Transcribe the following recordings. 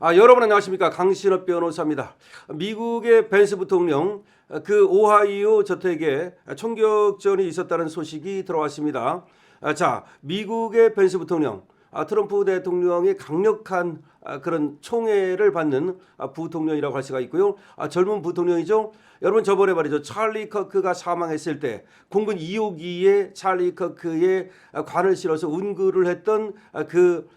여러분 안녕하십니까? 강신업 변호사입니다. 미국의 벤스 부통령 그 오하이오 저택에 총격전이 있었다는 소식이 들어왔습니다. 자, 미국의 벤스 부통령 트럼프 대통령의 강력한 그런 총애를 받는 부통령이라고 할 수가 있고요. 젊은 부통령이죠. 여러분 저번에 말이죠. 찰리 커크가 사망했을 때 공군 2호기에 찰리 커크의 관을 실어서 운구를 했던 그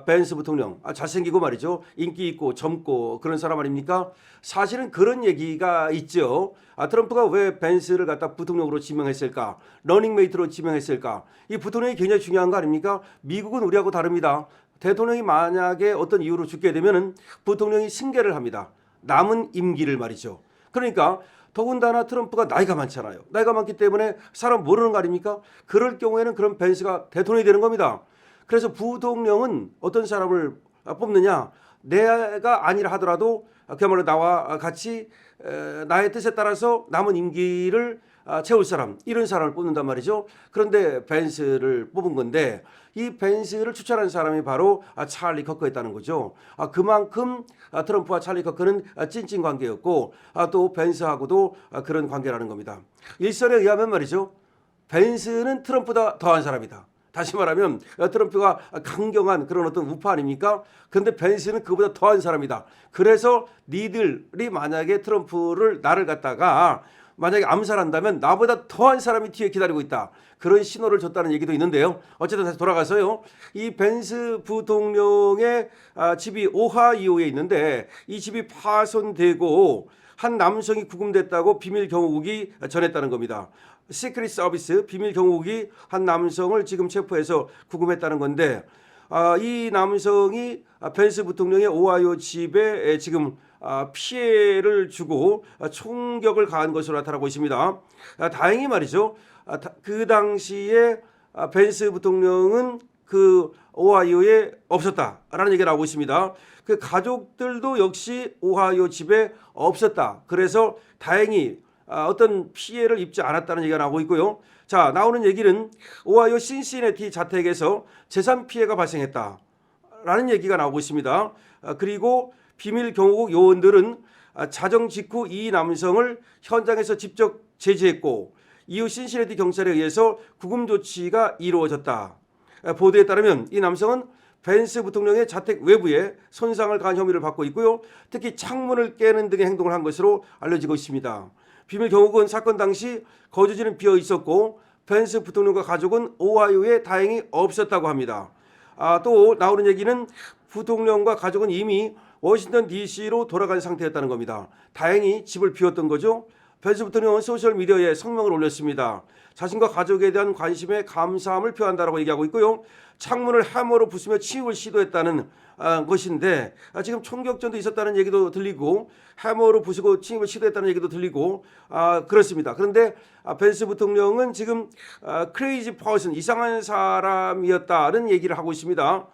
벤스 부통령 잘생기고 말이죠. 인기 있고 젊고 그런 사람 아닙니까? 사실은 그런 얘기가 있죠. 트럼프가 왜 벤스를 갖다 부통령으로 지명했을까? 러닝메이트로 지명했을까? 이 부통령이 굉장히 중요한 거 아닙니까? 미국은 우리하고 다릅니다. 대통령이 만약에 어떤 이유로 죽게 되면은 부통령이 승계를 합니다. 남은 임기를 말이죠. 그러니까 더군다나 트럼프가 나이가 많잖아요. 나이가 많기 때문에 사람 모르는 거 아닙니까? 그럴 경우에는 그런 벤스가 대통령이 되는 겁니다. 그래서 부통령은 어떤 사람을 뽑느냐? 내가 아니라 하더라도 그야말로 나와 같이 나의 뜻에 따라서 남은 임기를 채울 사람, 이런 사람을 뽑는단 말이죠. 그런데 벤스를 뽑은 건데 이 벤스를 추천한 사람이 바로 찰리 커크였다는 거죠. 그만큼 트럼프와 찰리 커크는 찐찐 관계였고 또 벤스하고도 그런 관계라는 겁니다. 일설에 의하면 말이죠. 벤스는 트럼프보다 더한 사람이다. 다시 말하면 트럼프가 강경한 그런 어떤 우파 아닙니까? 그런데 벤스는 그보다 더한 사람이다. 그래서 니들이 만약에 트럼프를 나를 갖다가 만약에 암살한다면 나보다 더한 사람이 뒤에 기다리고 있다. 그런 신호를 줬다는 얘기도 있는데요. 어쨌든 다시 돌아가서요. 이 벤스 부통령의 집이 오하이오에 있는데 이 집이 파손되고 한 남성이 구금됐다고 비밀 경호국이 전했다는 겁니다. 시크릿 서비스 비밀 경호국이 한 남성을 지금 체포해서 구금했다는 건데 이 남성이 벤스 부통령의 오하이오 집에 지금 피해를 주고 총격을 가한 것으로 나타나고 있습니다. 다행히 말이죠. 그 당시에 벤스 부통령은 그 오하이오에 없었다라는 얘기가 나오고 있습니다. 그 가족들도 역시 오하이오 집에 없었다. 그래서 다행히 어떤 피해를 입지 않았다는 얘기가 나오고 있고요. 자, 나오는 얘기는 오하이오 신시내티 자택에서 재산 피해가 발생했다라는 얘기가 나오고 있습니다. 그리고 비밀 경호국 요원들은 자정 직후 이 남성을 현장에서 직접 제지했고 이후 신시내티 경찰에 의해서 구금 조치가 이루어졌다. 보도에 따르면 이 남성은 벤스 부통령의 자택 외부에 손상을 가한 혐의를 받고 있고요. 특히 창문을 깨는 등의 행동을 한 것으로 알려지고 있습니다. 비밀 경호국은 사건 당시 거주지는 비어 있었고 벤스 부통령과 가족은 오하이오에 다행히 없었다고 합니다. 또 나오는 얘기는 부통령과 가족은 이미 워싱턴 DC로 돌아간 상태였다는 겁니다. 다행히 집을 비웠던 거죠. 벤스 부통령은 소셜미디어에 성명을 올렸습니다. 자신과 가족에 대한 관심에 감사함을 표한다라고 얘기하고 있고요. 창문을 해머로 부수며 치움을 시도했다는 것인데 지금 총격전도 있었다는 얘기도 들리고 해머로 부수고 치움을 시도했다는 얘기도 들리고 그렇습니다. 그런데 벤스 부통령은 지금 크레이지 퍼슨 이상한 사람이었다는 얘기를 하고 있습니다.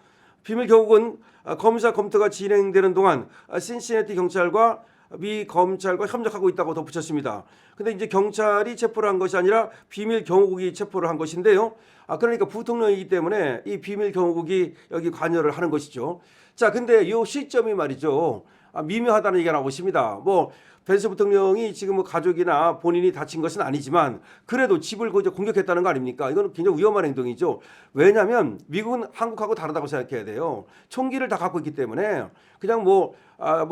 비밀 경호국은 검사 검토가 진행되는 동안 신시내티 경찰과 미 검찰과 협력하고 있다고 덧붙였습니다. 근데 이제 경찰이 체포를 한 것이 아니라 비밀 경호국이 체포를 한 것인데요. 그러니까 부통령이기 때문에 이 비밀 경호국이 여기 관여를 하는 것이죠. 자, 근데 이 시점이 말이죠. 미묘하다는 얘기가 나오고 있습니다. 뭐 벤스 부통령이 지금 뭐 가족이나 본인이 다친 것은 아니지만 그래도 집을 공격했다는 거 아닙니까? 이거는 굉장히 위험한 행동이죠. 왜냐하면 미국은 한국하고 다르다고 생각해야 돼요. 총기를 다 갖고 있기 때문에 그냥 뭐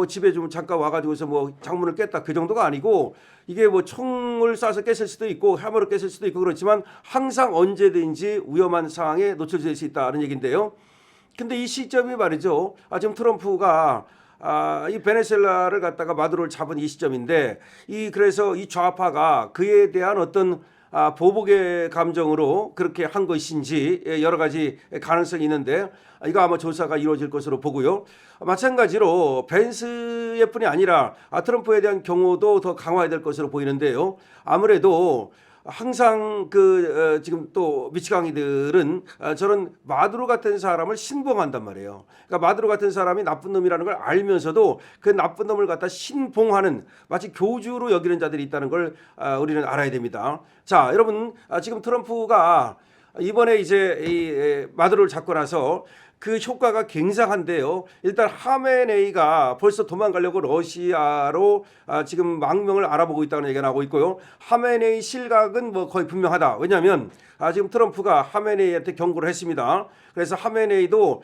집에 좀 잠깐 와가지고서 뭐 창문을 깼다 그 정도가 아니고 이게 뭐 총을 쏴서 깼을 수도 있고 해머를 깼을 수도 있고 그렇지만 항상 언제든지 위험한 상황에 노출될 수 있다는 얘기인데요. 근데 이 시점이 말이죠. 지금 트럼프가 이 베네수엘라를 갖다가 마두로를 잡은 이 시점인데 그래서 이 좌파가 그에 대한 어떤 보복의 감정으로 그렇게 한 것인지 여러 가지 가능성이 있는데 이거 아마 조사가 이루어질 것으로 보고요. 마찬가지로 벤스의 뿐이 아니라 트럼프에 대한 경호도 더 강화해야 될 것으로 보이는데요. 아무래도 항상 지금 또 미치광이들은 저런 마두로 같은 사람을 신봉한단 말이에요. 그러니까 마두로 같은 사람이 나쁜 놈이라는 걸 알면서도 그 나쁜 놈을 갖다 신봉하는 마치 교주로 여기는 자들이 있다는 걸 우리는 알아야 됩니다. 자, 여러분 지금 트럼프가 이번에 이제 이 마두로를 잡고 나서 그 효과가 굉장한데요. 일단 하메네이가 벌써 도망가려고 러시아로 지금 망명을 알아보고 있다는 얘기가 나오고 있고요. 하메네이 실각은 뭐 거의 분명하다. 왜냐하면 지금 트럼프가 하메네이한테 경고를 했습니다. 그래서 하메네이도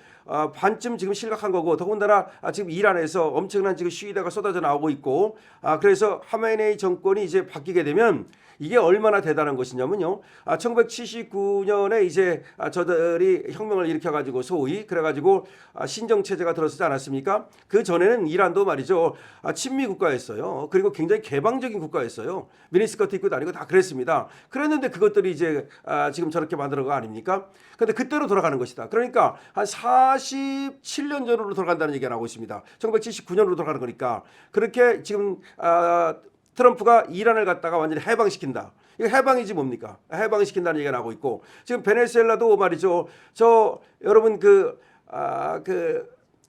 반쯤 지금 실각한 거고, 더군다나 지금 이란에서 엄청난 지금 시위대가 쏟아져 나오고 있고, 그래서 하메네이 정권이 이제 바뀌게 되면 이게 얼마나 대단한 것이냐면요. 1979년에 이제 저들이 혁명을 일으켜가지고 소위 그래가지고 신정 체제가 들어서지 않았습니까? 그 전에는 이란도 말이죠. 친미 국가였어요. 그리고 굉장히 개방적인 국가였어요. 미니스커트 입고 다니고 다 그랬습니다. 그랬는데 그것들이 이제 지금 저렇게 만드는 거 아닙니까? 근데 그때로 돌아가는 것이다. 그러니까 한 47년 전으로 돌아간다는 얘기가 나오고 있습니다. 1979년으로 돌아가는 거니까 그렇게 지금 트럼프가 이란을 갖다가 완전히 해방시킨다. 이거 해방이지 뭡니까? 해방시킨다는 얘기가 나오고 있고, 지금 베네수엘라도 말이죠. 여러분 그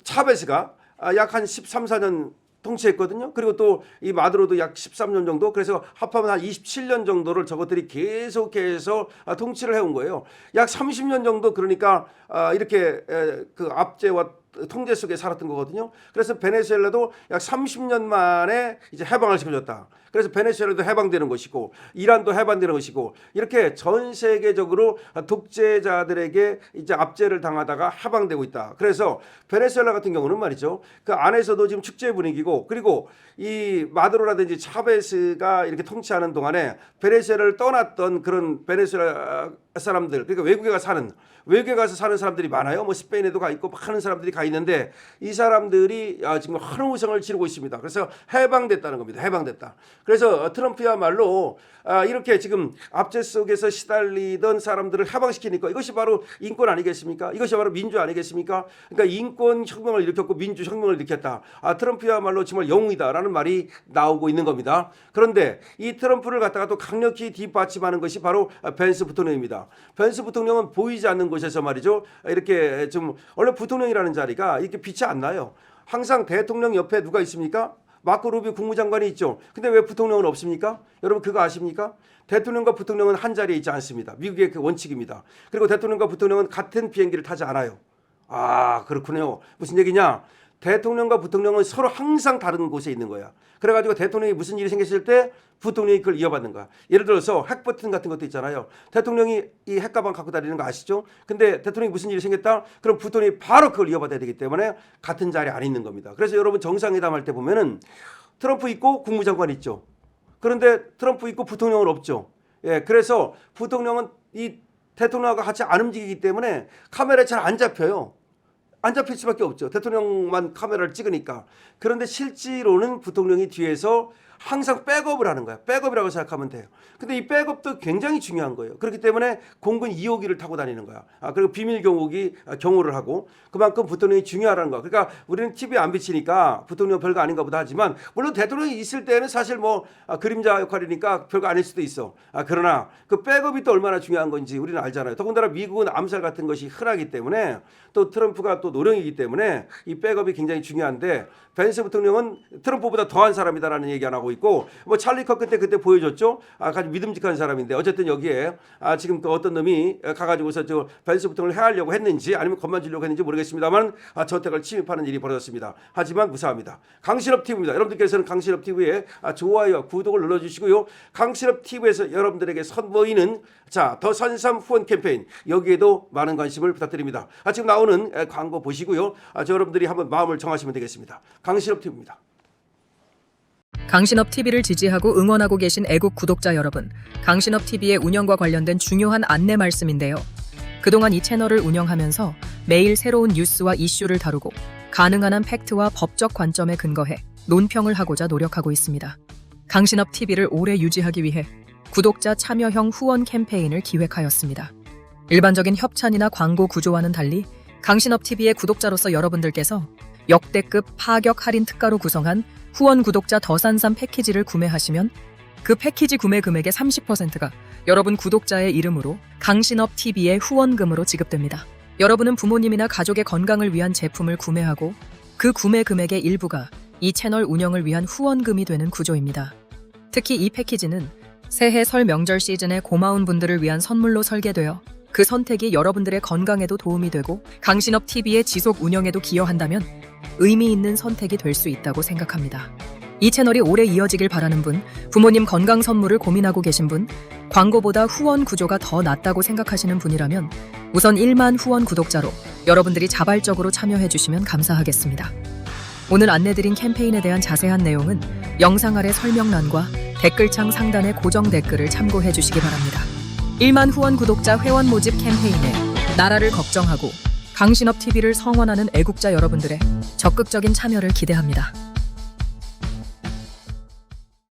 차베스가 약 한 13, 14년 통치했거든요. 그리고 또 이 마두로도 약 13년 정도, 그래서 합하면 한 27년 정도를 저것들이 계속해서 통치를 해온 거예요. 약 30년 정도, 그러니까 이렇게 그 압제와 통제 속에 살았던 거거든요. 그래서 베네수엘라도 약 30년 만에 이제 해방을 시켜줬다. 그래서 베네수엘라도 해방되는 것이고, 이란도 해방되는 것이고, 이렇게 전 세계적으로 독재자들에게 이제 압제를 당하다가 해방되고 있다. 그래서 베네수엘라 같은 경우는 말이죠. 그 안에서도 지금 축제 분위기고, 그리고 이 마두로라든지 차베스가 이렇게 통치하는 동안에 베네수엘라를 떠났던 그런 베네수엘라 사람들, 그러니까 외국에 가서 사는 사람들이 많아요. 뭐 스페인에도 가 있고 많은 사람들이 가 있는데, 이 사람들이 지금 환호성을 지르고 있습니다. 그래서 해방됐다는 겁니다. 해방됐다. 그래서 트럼프야말로 이렇게 지금 압제 속에서 시달리던 사람들을 해방시키니까 이것이 바로 인권 아니겠습니까? 이것이 바로 민주 아니겠습니까? 그러니까 인권 혁명을 일으켰고 민주 혁명을 일으켰다. 트럼프야말로 정말 영웅이다라는 말이 나오고 있는 겁니다. 그런데 이 트럼프를 갖다가 또 강력히 뒷받침하는 것이 바로 벤스 부통령입니다. 벤스 부통령은 보이지 않는 곳에서 말이죠. 이렇게 좀 원래 부통령이라는 자리가 이렇게 빛이 안 나요. 항상 대통령 옆에 누가 있습니까? 마코 루비오 국무장관이 있죠. 근데 왜 부통령은 없습니까? 여러분 그거 아십니까? 대통령과 부통령은 한 자리에 있지 않습니다. 미국의 그 원칙입니다. 그리고 대통령과 부통령은 같은 비행기를 타지 않아요. 그렇군요. 무슨 얘기냐? 대통령과 부통령은 서로 항상 다른 곳에 있는 거야. 그래가지고 대통령이 무슨 일이 생겼을 때 부통령이 그걸 이어받는 거야. 예를 들어서 핵 버튼 같은 것도 있잖아요. 대통령이 이 핵가방 갖고 다니는 거 아시죠? 근데 대통령이 무슨 일이 생겼다? 그럼 부통령이 바로 그걸 이어받아야 되기 때문에 같은 자리에 안 있는 겁니다. 그래서 여러분 정상회담 할 때 보면은 트럼프 있고 국무장관 있죠. 그런데 트럼프 있고 부통령은 없죠. 그래서 부통령은 이 대통령과 같이 안 움직이기 때문에 카메라에 잘 안 잡혀요. 안 잡힐 수밖에 없죠. 대통령만 카메라를 찍으니까. 그런데 실제로는 부통령이 뒤에서 항상 백업을 하는 거야. 백업이라고 생각하면 돼요. 근데 이 백업도 굉장히 중요한 거예요. 그렇기 때문에 공군 2호기를 타고 다니는 거야. 그리고 비밀 경호기 경호를 하고, 그만큼 부통령이 중요하다는 거야. 그러니까 우리는 TV에 안 비치니까 부통령 별거 아닌가 보다 하지만, 물론 대통령이 있을 때는 사실 뭐 그림자 역할이니까 별거 아닐 수도 있어. 그러나 그 백업이 또 얼마나 중요한 건지 우리는 알잖아요. 더군다나 미국은 암살 같은 것이 흔하기 때문에, 또 트럼프가 또 노령이기 때문에 이 백업이 굉장히 중요한데, 벤스 부통령은 트럼프보다 더한 사람이다라는 얘기 안 하고 있고, 뭐 찰리 커 그때 보여줬죠. 아주 믿음직한 사람인데, 어쨌든 여기에 지금 또 어떤 놈이 가가지고서 저 벤스 부통령을 해하려고 했는지 아니면 겁만 주려고 했는지 모르겠습니다만 저택을 침입하는 일이 벌어졌습니다. 하지만 무사합니다. 강신업 TV입니다. 여러분들께서는 강신업 TV에 좋아요와 구독을 눌러주시고요. 강신업 TV에서 여러분들에게 선보이는 더 선삼 후원 캠페인, 여기에도 많은 관심을 부탁드립니다. 지금 나오는 광고 보시고요. 여러분들이 한번 마음을 정하시면 되겠습니다. 강신업 TV입니다. 강신업 TV를 지지하고 응원하고 계신 애국 구독자 여러분, 강신업 TV의 운영과 관련된 중요한 안내 말씀인데요. 그동안 이 채널을 운영하면서 매일 새로운 뉴스와 이슈를 다루고 가능한 한 팩트와 법적 관점에 근거해 논평을 하고자 노력하고 있습니다. 강신업 TV를 오래 유지하기 위해 구독자 참여형 후원 캠페인을 기획하였습니다. 일반적인 협찬이나 광고 구조와는 달리 강신업 TV의 구독자로서 여러분들께서 역대급 파격 할인 특가로 구성한 후원 구독자 더산삼 패키지를 구매하시면 그 패키지 구매 금액의 30%가 여러분 구독자의 이름으로 강신업 TV의 후원금으로 지급됩니다. 여러분은 부모님이나 가족의 건강을 위한 제품을 구매하고 그 구매 금액의 일부가 이 채널 운영을 위한 후원금이 되는 구조입니다. 특히 이 패키지는 새해 설 명절 시즌에 고마운 분들을 위한 선물로 설계되어 그 선택이 여러분들의 건강에도 도움이 되고 강신업 TV의 지속 운영에도 기여한다면 의미 있는 선택이 될 수 있다고 생각합니다. 이 채널이 오래 이어지길 바라는 분, 부모님 건강 선물을 고민하고 계신 분, 광고보다 후원 구조가 더 낫다고 생각하시는 분이라면 우선 1만 후원 구독자로 여러분들이 자발적으로 참여해 주시면 감사하겠습니다. 오늘 안내드린 캠페인에 대한 자세한 내용은 영상 아래 설명란과 댓글창 상단의 고정 댓글을 참고해 주시기 바랍니다. 1만 후원 구독자 회원 모집 캠페인에 나라를 걱정하고 강신업 TV를 성원하는 애국자 여러분들의 적극적인 참여를 기대합니다.